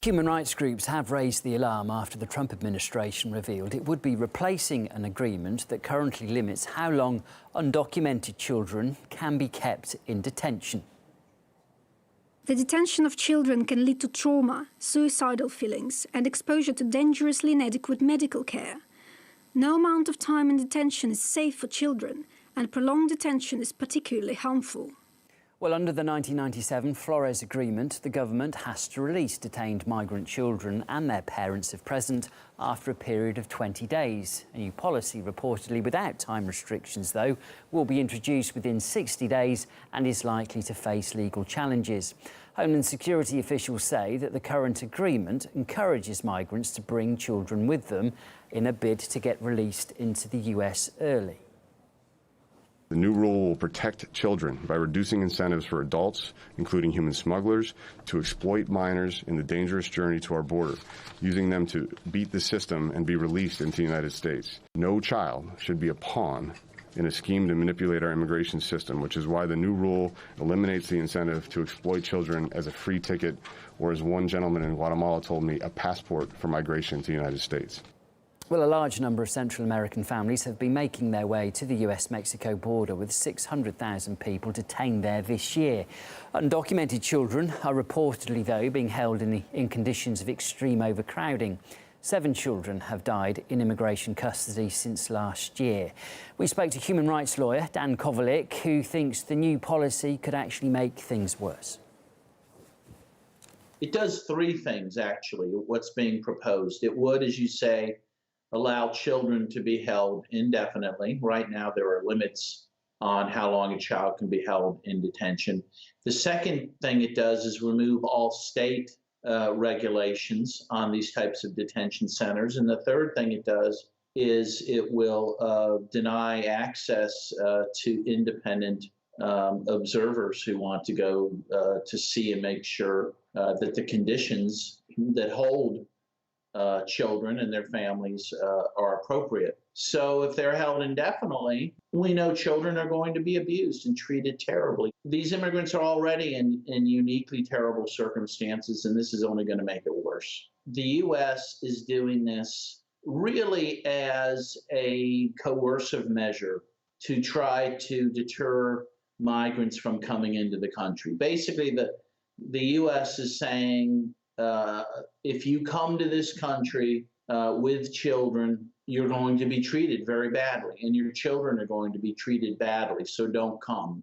Human rights groups have raised the alarm after the Trump administration revealed it would be replacing an agreement that currently limits how long undocumented children can be kept in detention. The detention of children can lead to trauma, suicidal feelings, and exposure to dangerously inadequate medical care. No amount of time in detention is safe for children, and prolonged detention is particularly harmful. Well, under the 1997 Flores Agreement, the government has to release detained migrant children and their parents if present after a period of 20 days. A new policy, reportedly without time restrictions, though, will be introduced within 60 days and is likely to face legal challenges. Homeland Security officials say that the current agreement encourages migrants to bring children with them in a bid to get released into the US early. The new rule will protect children by reducing incentives for adults, including human smugglers, to exploit minors in the dangerous journey to our border, using them to beat the system and be released into the United States. No child should be a pawn in a scheme to manipulate our immigration system, which is why the new rule eliminates the incentive to exploit children as a free ticket, or as one gentleman in Guatemala told me, a passport for migration to the United States. Well, a large number of Central American families have been making their way to the US-Mexico border, with 600,000 people detained there this year. Undocumented children are reportedly, though, being held in conditions of extreme overcrowding. 7 children have died in immigration custody since last year. We spoke to human rights lawyer Dan Kovalik, who thinks the new policy could actually make things worse. It does 3 things, actually, what's being proposed. It would, as you say, allow children to be held indefinitely. Right now, there are limits on how long a child can be held in detention. The second thing it does is remove all state regulations on these types of detention centers. And the third thing it does is it will deny access to independent observers who want to go to see and make sure that the conditions that hold children and their families are appropriate. So if they're held indefinitely, we know children are going to be abused and treated terribly. These immigrants are already in uniquely terrible circumstances, and this is only going to make it worse. The U.S. is doing this really as a coercive measure to try to deter migrants from coming into the country. Basically, the U.S. is saying, if you come to this country with children, you're going to be treated very badly, and your children are going to be treated badly, so don't come.